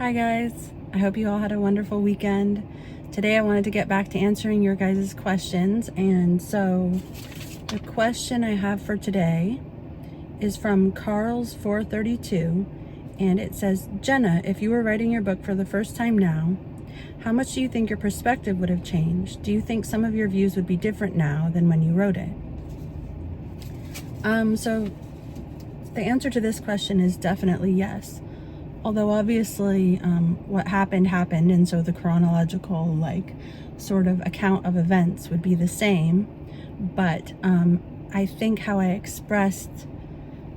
Hi guys, I hope you all had a wonderful weekend. Today I wanted to get back to answering your guys' questions, and so the question I have for today is from Carl's432, and it says, Jenna, if you were writing your book for the first time now, how much do you think your perspective would have changed? Do you think some of your views would be different now than when you wrote it? So the answer to this question is definitely yes. Although obviously what happened, and so the chronological sort of account of events would be the same, but I think how I expressed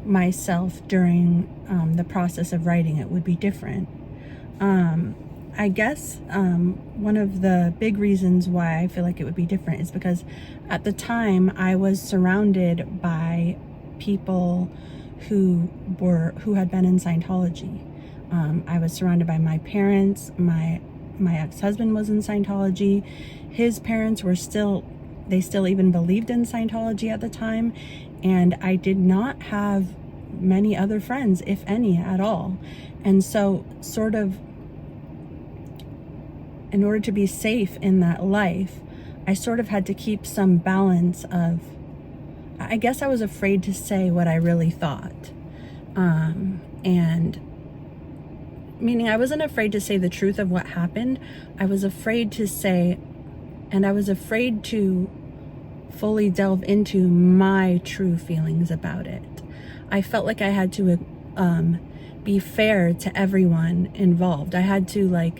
myself during the process of writing it would be different. I guess one of the big reasons why I feel like it would be different is because at the time I was surrounded by people who had been in Scientology. I was surrounded by my parents. My ex-husband was in Scientology. His parents were still even believed in Scientology at the time. And I did not have many other friends, if any at all. And so sort of in order to be safe in that life, I sort of had to keep some balance of, I guess I was afraid to say what I really thought. And meaning I wasn't afraid to say the truth of what happened. I was afraid to say, and I was afraid to fully delve into my true feelings about it. I felt like I had to be fair to everyone involved. I had to I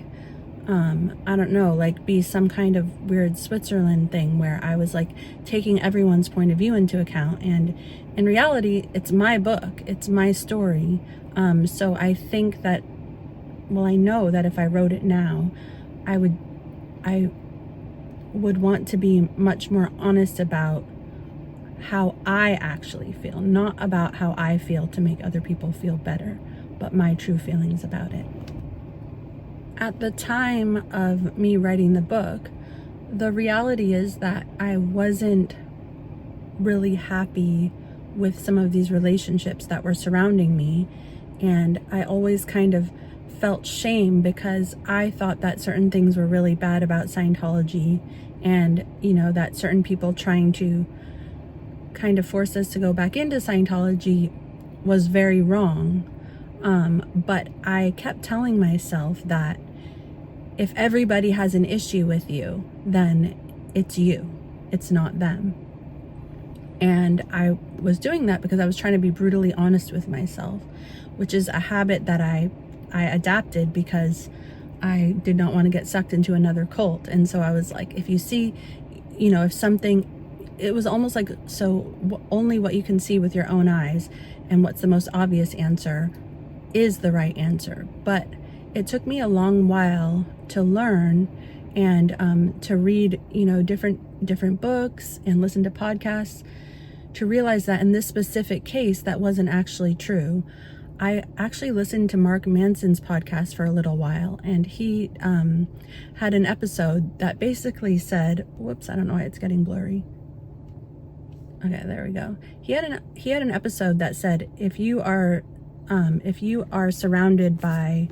don't know, be some kind of weird Switzerland thing where I was taking everyone's point of view into account. And in reality, it's my book, it's my story. So I think that, well, I know that if I wrote it now, I would want to be much more honest about how I actually feel, not about how I feel to make other people feel better, but my true feelings about it. At the time of me writing the book, the reality is that I wasn't really happy with some of these relationships that were surrounding me, and I always kind of felt shame because I thought that certain things were really bad about Scientology, and that certain people trying to kind of force us to go back into Scientology was very wrong. But I kept telling myself that if everybody has an issue with you, then it's you, it's not them. And I was doing that because I was trying to be brutally honest with myself, which is a habit that I adapted because I did not want to get sucked into another cult. And so I was like, if you see, if something, it was almost like, so only what you can see with your own eyes and what's the most obvious answer is the right answer. But it took me a long while to learn and to read, different books and listen to podcasts to realize that in this specific case, that wasn't actually true. I actually listened to Mark Manson's podcast for a little while, and he had an episode that basically said, whoops, I don't know why it's getting blurry. Okay, there we go. He had an episode that said, if you are surrounded by,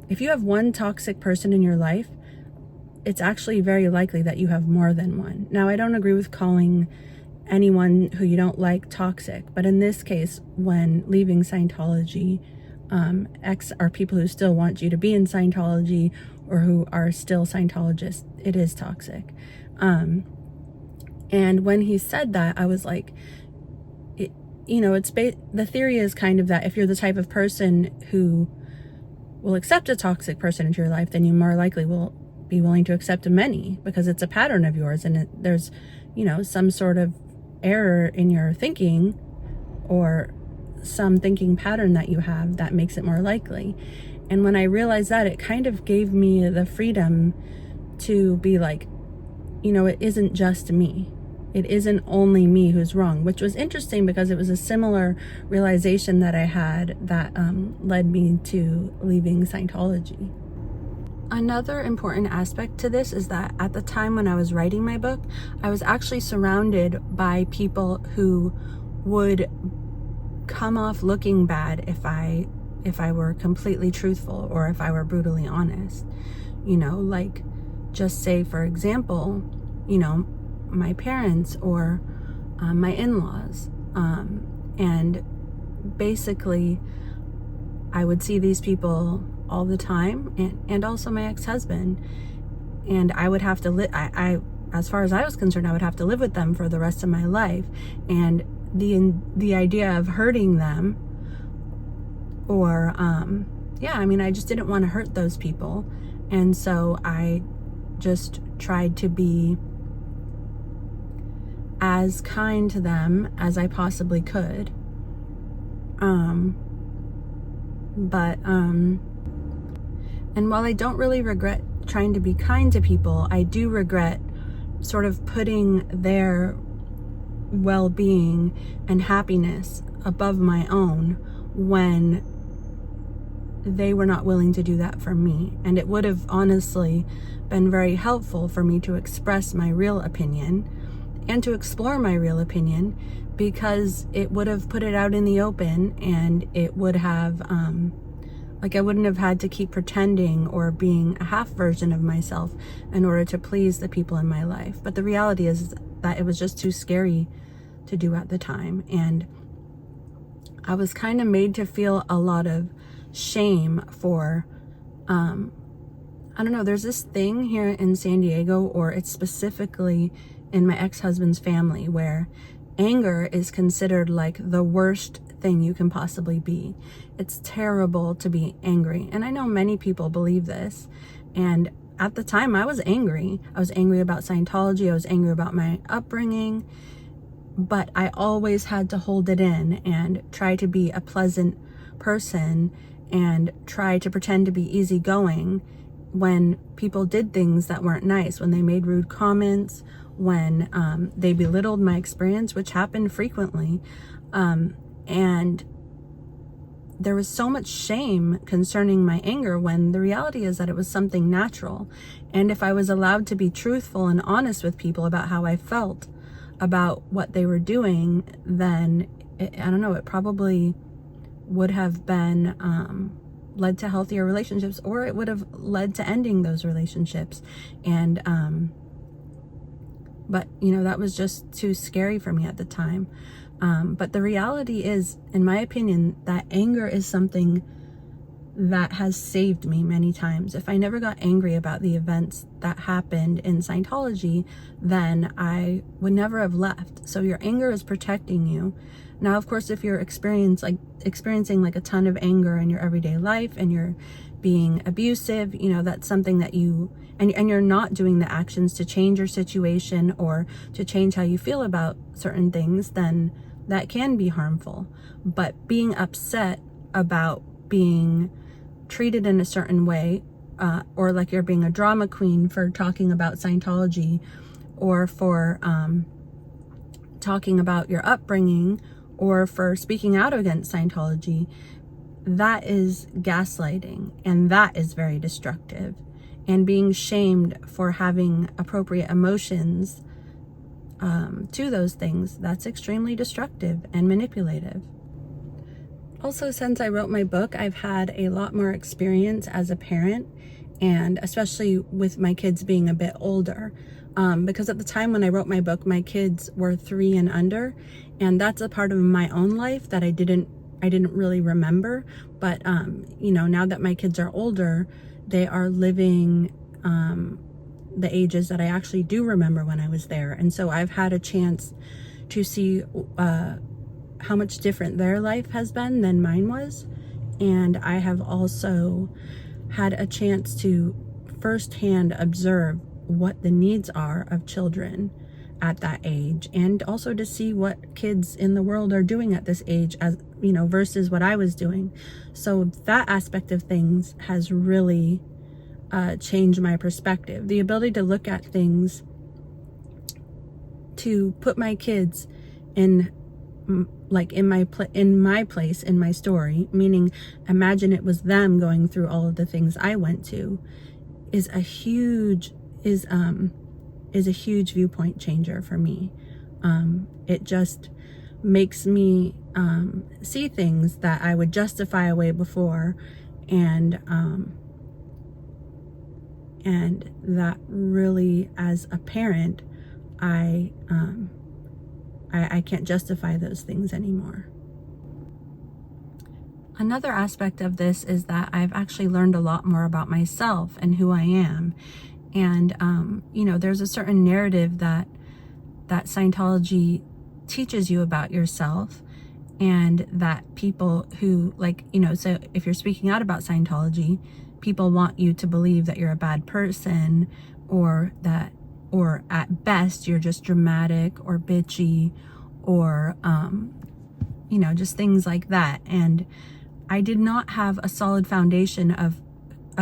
if you have one toxic person in your life, it's actually very likely that you have more than one. Now, I don't agree with calling anyone who you don't like toxic, but in this case, when leaving Scientology, or people who still want you to be in Scientology or who are still Scientologists, it is toxic. And when he said that, I was like, the theory is kind of that if you're the type of person who will accept a toxic person into your life, then you more likely will be willing to accept many, because it's a pattern of yours, and there's some sort of error in your thinking or some thinking pattern that you have that makes it more likely. And when I realized that, it kind of gave me the freedom to be like, it isn't just me. It isn't only me who's wrong, which was interesting because it was a similar realization that I had that led me to leaving Scientology. Another important aspect to this is that at the time when I was writing my book, I was actually surrounded by people who would come off looking bad if if I were completely truthful or if I were brutally honest. Like, just say, for example, my parents or my in-laws. And basically, I would see these people all the time, and also my ex-husband. And I would have to live, as far as I was concerned, I would have to live with them for the rest of my life. And the idea of hurting them, or, I just didn't want to hurt those people. And so I just tried to be as kind to them as I possibly could. And while I don't really regret trying to be kind to people, I do regret sort of putting their well-being and happiness above my own when they were not willing to do that for me. And it would have honestly been very helpful for me to express my real opinion and to explore my real opinion, because it would have put it out in the open, and it would have, I wouldn't have had to keep pretending or being a half version of myself in order to please the people in my life. But the reality is that it was just too scary to do at the time. And I was kind of made to feel a lot of shame for, I don't know, there's this thing here in San Diego, or it's specifically in my ex-husband's family, where anger is considered like the worst thing you can possibly be. It's terrible to be angry. And I know many people believe this. And at the time, I was angry. I was angry about Scientology. I was angry about my upbringing. But I always had to hold it in and try to be a pleasant person and try to pretend to be easygoing when people did things that weren't nice, when they made rude comments, when they belittled my experience, which happened frequently. And there was so much shame concerning my anger, when the reality is that it was something natural. And if I was allowed to be truthful and honest with people about how I felt about what they were doing, then it probably would have been led to healthier relationships, or it would have led to ending those relationships. And but that was just too scary for me at the time. But the reality is, in my opinion, that anger is something that has saved me many times. If I never got angry about the events that happened in Scientology, then I would never have left. So your anger is protecting you. Now, of course, if you're experiencing like a ton of anger in your everyday life, and you're being abusive, that's something that and you're not doing the actions to change your situation or to change how you feel about certain things, then that can be harmful. But being upset about being treated in a certain way, or like you're being a drama queen for talking about Scientology, or for talking about your upbringing, or for speaking out against Scientology, that is gaslighting, and that is very destructive. And being shamed for having appropriate emotions to those things, that's extremely destructive and manipulative. Also, since I wrote my book, I've had a lot more experience as a parent, and especially with my kids being a bit older. Because at the time when I wrote my book, my kids were 3 and under, and that's a part of my own life that I didn't really remember. But now that my kids are older, they are living the ages that I actually do remember when I was there. And so I've had a chance to see how much different their life has been than mine was. And I have also had a chance to firsthand observe what the needs are of children at that age, and also to see what kids in the world are doing at this age, as versus what I was doing. So that aspect of things has really changed my perspective. The ability to look at things, to put my kids in my place, in my story, meaning imagine it was them going through all of the things I went to, is a huge viewpoint changer for me. It just makes me see things that I would justify away before, and that really, as a parent, I can't justify those things anymore. Another aspect of this is that I've actually learned a lot more about myself and who I am. And, there's a certain narrative that Scientology teaches you about yourself, and that people who, so if you're speaking out about Scientology, people want you to believe that you're a bad person, or at best you're just dramatic or bitchy, or, just things like that. And I did not have a solid foundation of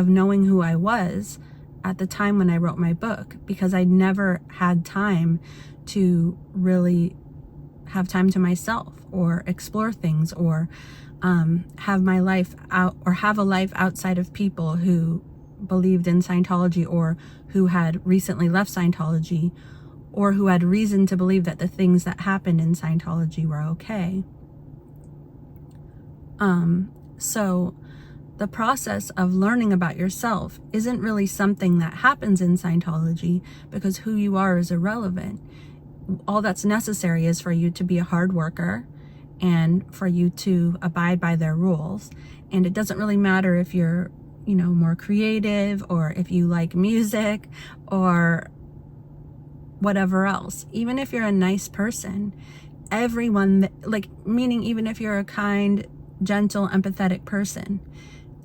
knowing who I was at the time when I wrote my book, because I never had time to really have time to myself, or explore things, or have my life out, or have a life outside of people who believed in Scientology, or who had recently left Scientology, or who had reason to believe that the things that happened in Scientology were okay. So the process of learning about yourself isn't really something that happens in Scientology, because who you are is irrelevant. All that's necessary is for you to be a hard worker, and for you to abide by their rules. And it doesn't really matter if you're, more creative, or if you like music, or whatever else. Even if you're a nice person, everyone, meaning even if you're a kind, gentle, empathetic person,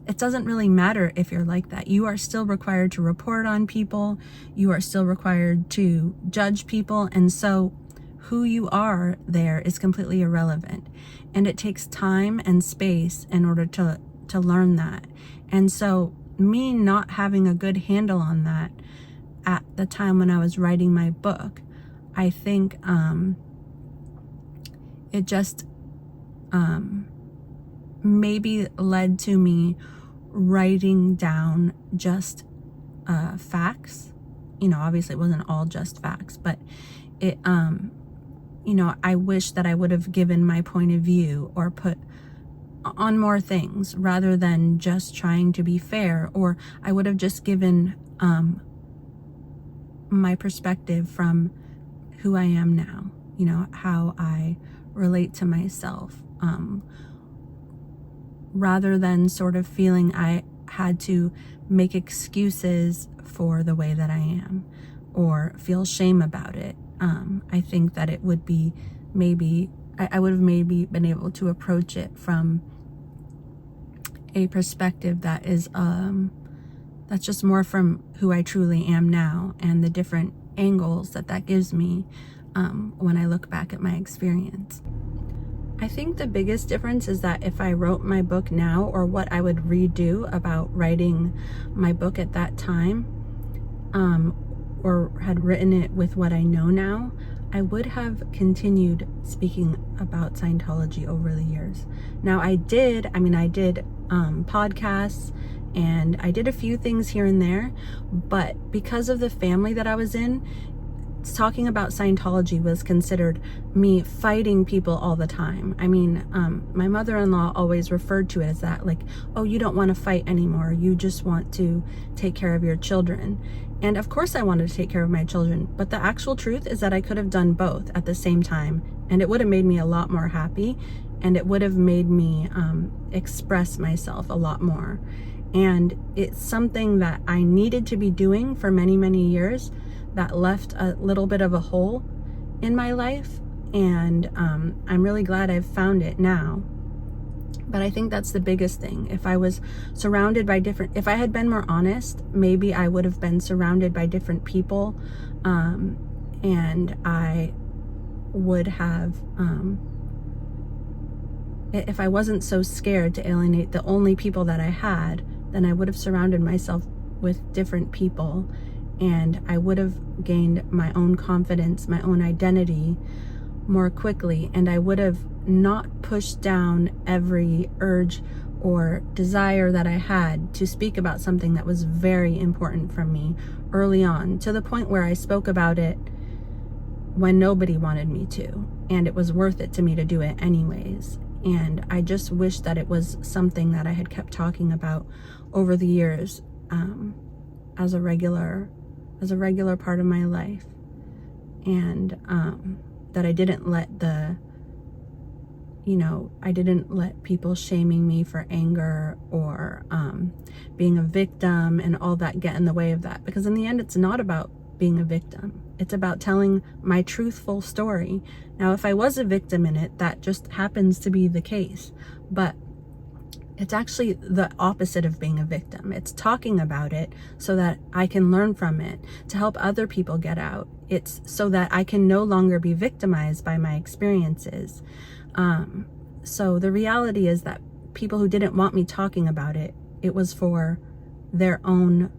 it doesn't really matter if you're like that. You are still required to report on people. You are still required to judge people. And so who you are there is completely irrelevant. And it takes time and space in order to learn that. And so me not having a good handle on that at the time when I was writing my book, I think it just maybe led to me writing down just facts. Obviously it wasn't all just facts, but it I wish that I would have given my point of view, or put on more things, rather than just trying to be fair, or I would have just given my perspective from who I am now, how I relate to myself, rather than sort of feeling I had to make excuses for the way that I am, or feel shame about it. I think that it would be I would have maybe been able to approach it from a perspective that is that's just more from who I truly am now, and the different angles that gives me when I look back at my experience. I think the biggest difference is that if I wrote my book now, or what I would redo about writing my book at that time, or had written it with what I know now, I would have continued speaking about Scientology over the years. Now I did podcasts, and I did a few things here and there, but because of the family that I was in, talking about Scientology was considered me fighting people all the time. My mother-in-law always referred to it as that, oh, you don't want to fight anymore, you just want to take care of your children. And of course I wanted to take care of my children, but the actual truth is that I could have done both at the same time, and it would have made me a lot more happy, and it would have made me express myself a lot more. And it's something that I needed to be doing for many, many years, that left a little bit of a hole in my life, and I'm really glad I've found it now. But I think that's the biggest thing. If I was surrounded by if I had been more honest, maybe I would have been surrounded by different people, and I would have, if I wasn't so scared to alienate the only people that I had, then I would have surrounded myself with different people, and I would have gained my own confidence, my own identity more quickly, and I would have not pushed down every urge or desire that I had to speak about something that was very important for me early on, to the point where I spoke about it when nobody wanted me to, and it was worth it to me to do it anyways. And I just wish that it was something that I had kept talking about over the years, as a regular part of my life, and that I didn't let I didn't let people shaming me for anger or being a victim and all that get in the way of that. Because in the end, it's not about being a victim. It's about telling my truthful story. Now, if I was a victim in it, that just happens to be the case. But it's actually the opposite of being a victim. It's talking about it so that I can learn from it, to help other people get out. It's so that I can no longer be victimized by my experiences. So the reality is that people who didn't want me talking about it, it was for their own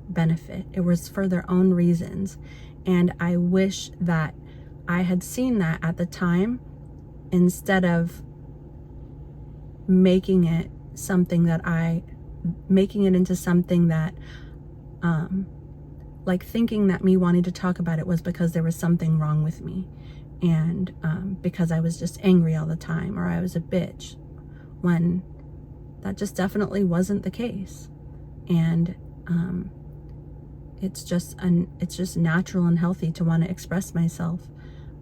benefit. It was for their own reasons. And I wish that I had seen that at the time, instead of making it into something that, like thinking that me wanting to talk about it was because there was something wrong with me. And because I was just angry all the time, or I was a bitch, when that just definitely wasn't the case. And it's just natural and healthy to want to express myself,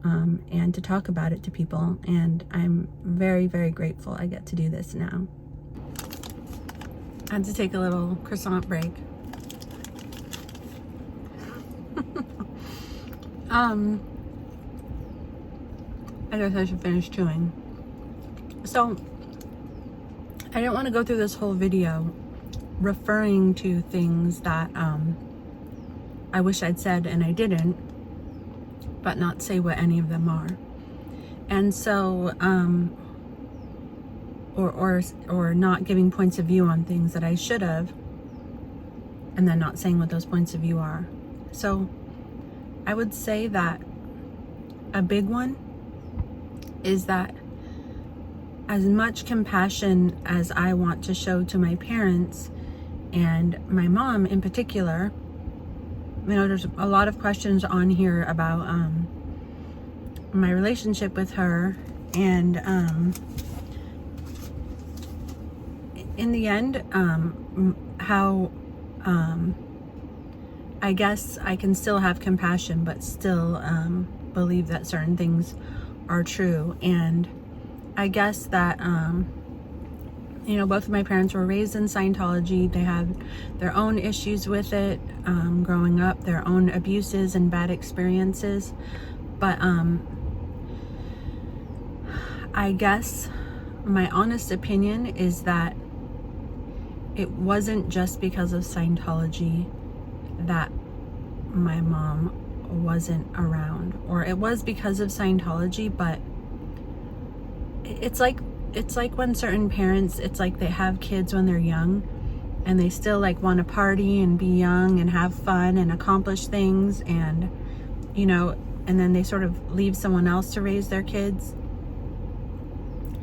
and to talk about it to people. And I'm very, very grateful I get to do this now. I had to take a little croissant break. I guess I should finish chewing. So, I didn't want to go through this whole video referring to things that I wish I'd said and I didn't, but not say what any of them are. And so, or not giving points of view on things that I should have, and then not saying what those points of view are. So, I would say that a big one is that as much compassion as I want to show to my parents, and my mom in particular, there's a lot of questions on here about my relationship with her, and in the end, how I guess I can still have compassion, but still believe that certain things are true. And I guess that both of my parents were raised in Scientology. They had their own issues with it growing up, their own abuses and bad experiences. But I guess my honest opinion is that it wasn't just because of Scientology that my mom wasn't around, or it was because of Scientology, but it's like when certain parents, it's like they have kids when they're young and they still like want to party and be young and have fun and accomplish things, and and then they sort of leave someone else to raise their kids.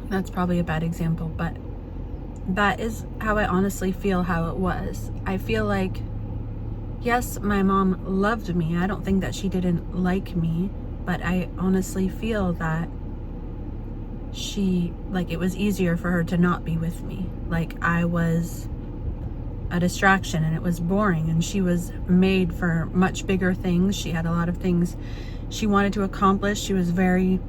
That's probably a bad example, but that is how I honestly feel how it was. I feel like, yes, my mom loved me. I don't think that she didn't like me, but I honestly feel that it was easier for her to not be with me. Like, I was a distraction and it was boring, and she was made for much bigger things. She had a lot of things she wanted to accomplish. She was very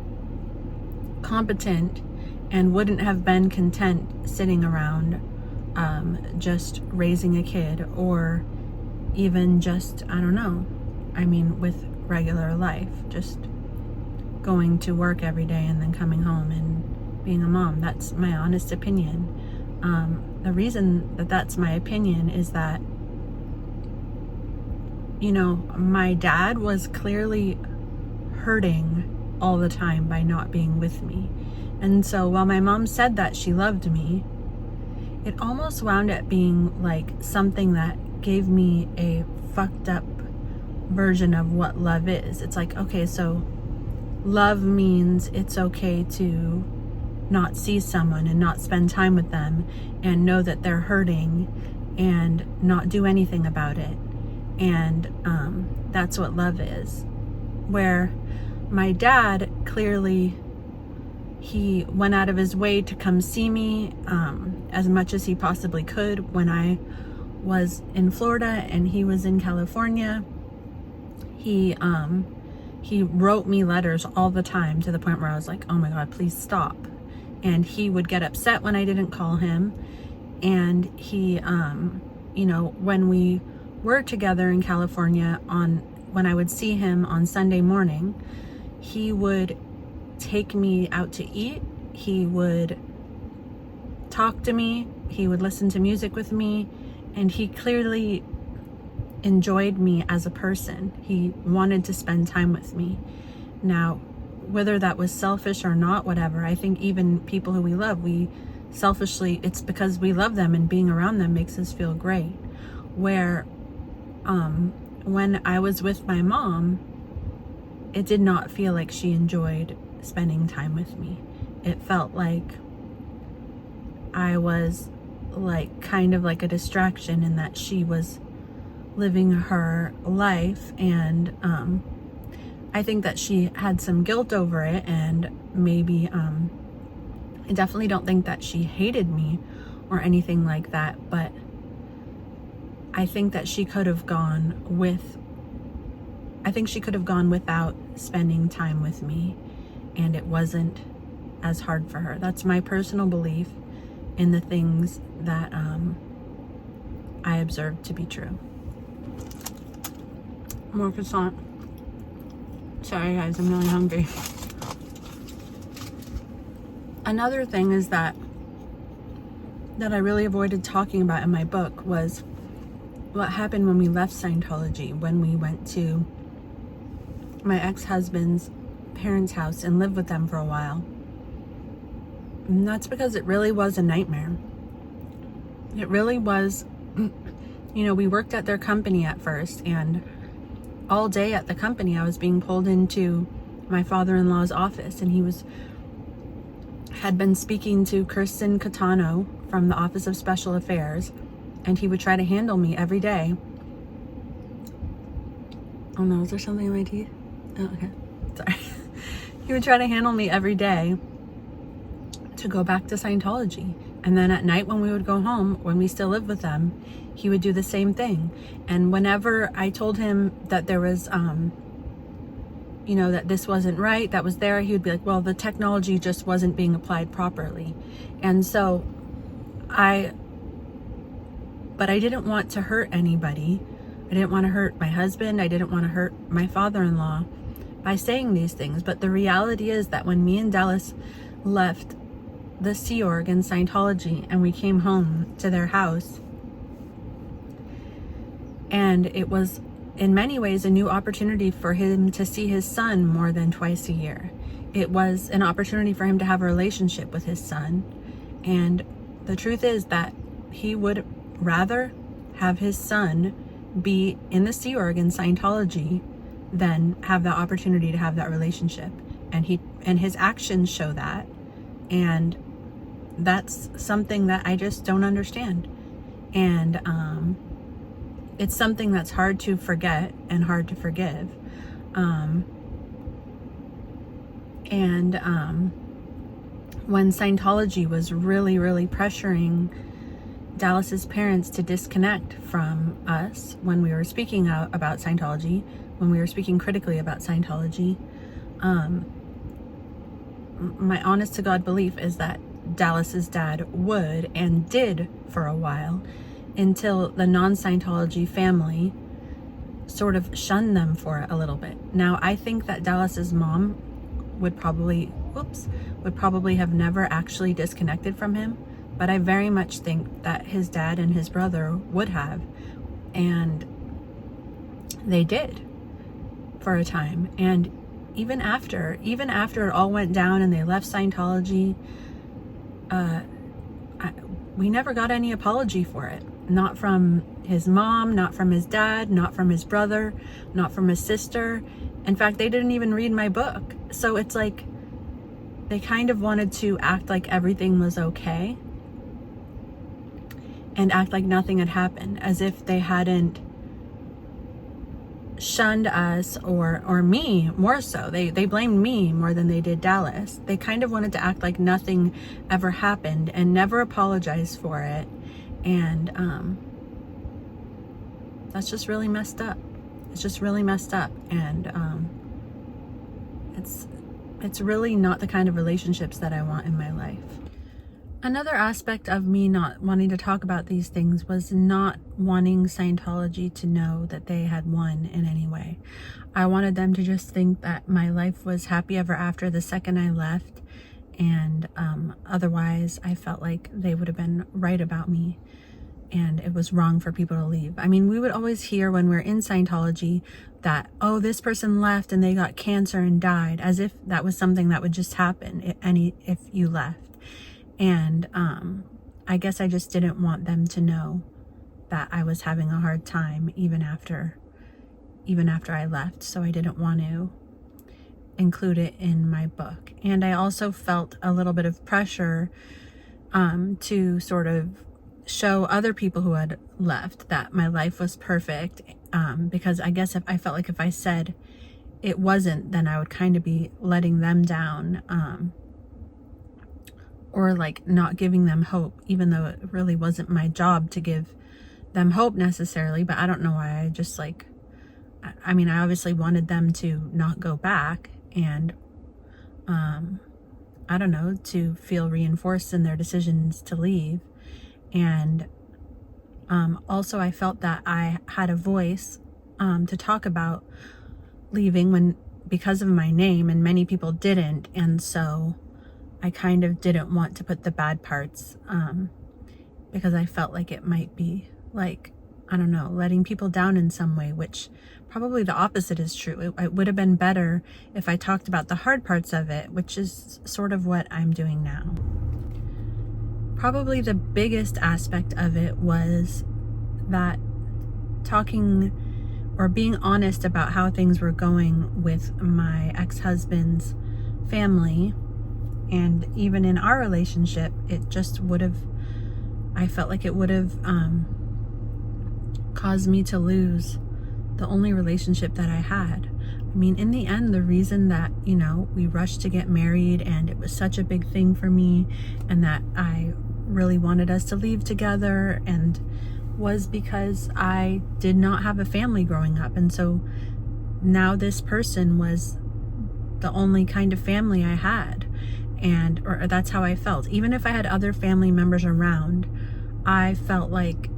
competent and wouldn't have been content sitting around just raising a kid, or even just, with regular life, just going to work every day and then coming home and being a mom. That's my honest opinion. The reason that that's my opinion is that, my dad was clearly hurting all the time by not being with me. And so while my mom said that she loved me, it almost wound up being like something that gave me a fucked up version of what love is. It's like, okay, so love means it's okay to not see someone and not spend time with them and know that they're hurting and not do anything about it. And that's what love is. Where my dad, clearly, he went out of his way to come see me as much as he possibly could when I was in Florida and he was in California. He wrote me letters all the time, to the point where I was like, oh my God, please stop. And he would get upset when I didn't call him. And he, you know, when we were together in California, when I would see him on Sunday morning, he would take me out to eat. He would talk to me. He would listen to music with me. And he clearly enjoyed me as a person. He wanted to spend time with me. Now, whether that was selfish or not, whatever, I think even people who we love, we selfishly, it's because we love them and being around them makes us feel great. Where when I was with my mom, it did not feel like she enjoyed spending time with me. It felt like I was like kind of like a distraction, in that she was living her life, and I think that she had some guilt over it, and maybe I definitely don't think that she hated me or anything like that, but I think that she could have gone without spending time with me, and it wasn't as hard for her. That's my personal belief in the things that I observed to be true. More croissant. Sorry guys, I'm really hungry. Another thing is that I really avoided talking about in my book was what happened when we left Scientology, when we went to my ex-husband's parents' house and lived with them for a while. And that's because it really was a nightmare. It really was, you know, we worked at their company at first, and all day at the company I was being pulled into my father-in-law's office, and he had been speaking to Kirsten Catano from the Office of Special Affairs, and he would try to handle me every day. Oh no, is there something in my teeth? Oh, okay, sorry. He would try to handle me every day to go back to Scientology. And then at night when we would go home, when we still lived with them, he would do the same thing. And whenever I told him that there was, you know, that this wasn't right, that was there, he would be like, well, the technology just wasn't being applied properly. And so but I didn't want to hurt anybody. I didn't want to hurt my husband. I didn't want to hurt my father-in-law by saying these things. But the reality is that when me and Dallas left the Sea Org and Scientology and we came home to their house, and it was in many ways a new opportunity for him to see his son more than twice a year. It was an opportunity for him to have a relationship with his son. And the truth is that he would rather have his son be in the Sea Org and Scientology than have the opportunity to have that relationship. And his actions show that. And that's something that I just don't understand. And it's something that's hard to forget and hard to forgive. When Scientology was really, really pressuring Dallas's parents to disconnect from us when we were speaking out about Scientology, when we were speaking critically about Scientology, my honest to God belief is that Dallas's dad would and did for a while, until the non-Scientology family sort of shunned them for it a little bit. Now, I think that Dallas's mom would probably have never actually disconnected from him, but I very much think that his dad and his brother would have, and they did for a time. And even after it all went down and they left Scientology, we never got any apology for it. Not from his mom, not from his dad, not from his brother, not from his sister. In fact, they didn't even read my book. So it's like they kind of wanted to act like everything was okay and act like nothing had happened, as if they hadn't shunned us, or me more so. They blamed me more than they did Dallas. They kind of wanted to act like nothing ever happened and never apologized for it. And that's just really messed up. It's just really messed up. And it's really not the kind of relationships that I want in my life. Another aspect of me not wanting to talk about these things was not wanting Scientology to know that they had won in any way. I wanted them to just think that my life was happy ever after the second I left, and otherwise I felt like they would have been right about me and it was wrong for people to leave. I mean, we would always hear when we're in Scientology that, oh, this person left and they got cancer and died, as if that was something that would just happen if you left. And I guess I just didn't want them to know that I was having a hard time even after I left. So I didn't want to include it in my book. And I also felt a little bit of pressure to sort of show other people who had left that my life was perfect, because I guess I felt like if I said it wasn't, then I would kind of be letting them down, or like not giving them hope, even though it really wasn't my job to give them hope necessarily. But I don't know why. I just like, I mean, I obviously wanted them to not go back, and I don't know, to feel reinforced in their decisions to leave. And also I felt that I had a voice to talk about leaving because of my name, and many people didn't. And so I kind of didn't want to put the bad parts, because I felt like it might be like, I don't know, letting people down in some way, which probably the opposite is true. It would have been better if I talked about the hard parts of it, which is sort of what I'm doing now. Probably the biggest aspect of it was that talking or being honest about how things were going with my ex-husband's family, and even in our relationship, it just would have, I felt like it would have caused me to lose the only relationship that I had. I mean, in the end, the reason that, you know, we rushed to get married and it was such a big thing for me, and that I really wanted us to leave together, and was because I did not have a family growing up. And so now this person was the only kind of family I had, or that's how I felt. Even if I had other family members around, I felt like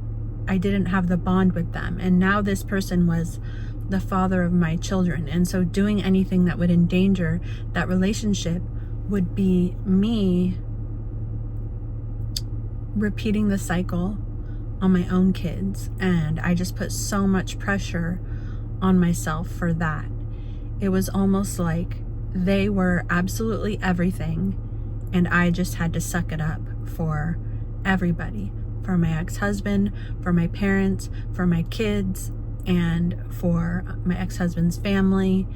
I didn't have the bond with them. And now this person was the father of my children, and so doing anything that would endanger that relationship would be me repeating the cycle on my own kids. And I just put so much pressure on myself for that. It was almost like they were absolutely everything, and I just had to suck it up for everybody, for my ex-husband, for my parents, for my kids, and for my ex-husband's family.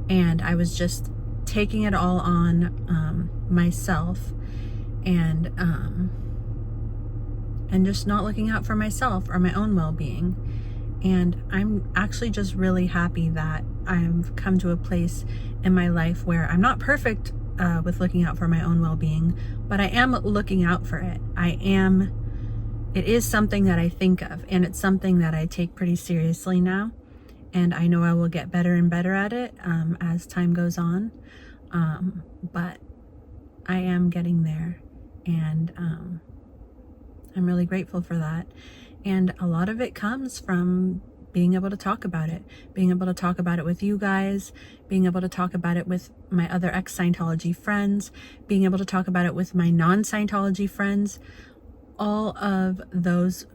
And I was just taking it all on myself, and just not looking out for myself or my own well-being. And I'm actually just really happy that I've come to a place in my life where I'm not perfect with looking out for my own well-being, but I am looking out for it. It is something that I think of, and it's something that I take pretty seriously now. And I know I will get better and better at it as time goes on. But I am getting there, and I'm really grateful for that. And a lot of it comes from being able to talk about it, being able to talk about it with you guys, being able to talk about it with my other ex-Scientology friends, being able to talk about it with my non-Scientology friends. All of those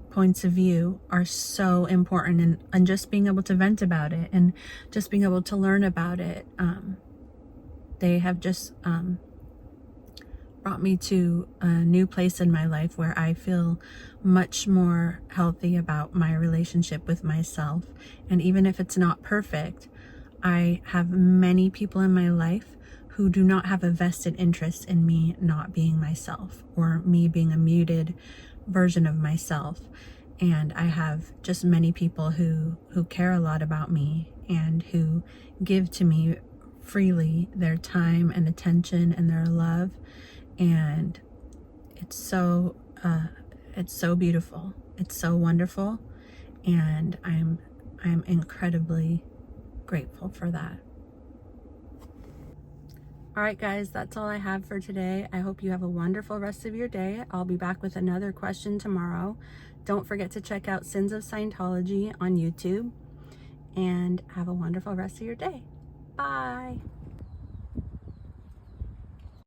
points of view are so important, and just being able to vent about it and just being able to learn about it. They have just brought me to a new place in my life where I feel much more healthy about my relationship with myself. And even if it's not perfect, I have many people in my life who do not have a vested interest in me not being myself, or me being a muted version of myself. And I have just many people who care a lot about me and who give to me freely their time and attention and their love. And it's so beautiful. It's so wonderful. And I'm incredibly grateful for that. All right, guys, that's all I have for today. I hope you have a wonderful rest of your day. I'll be back with another question tomorrow. Don't forget to check out Sins of Scientology on YouTube, and have a wonderful rest of your day. Bye.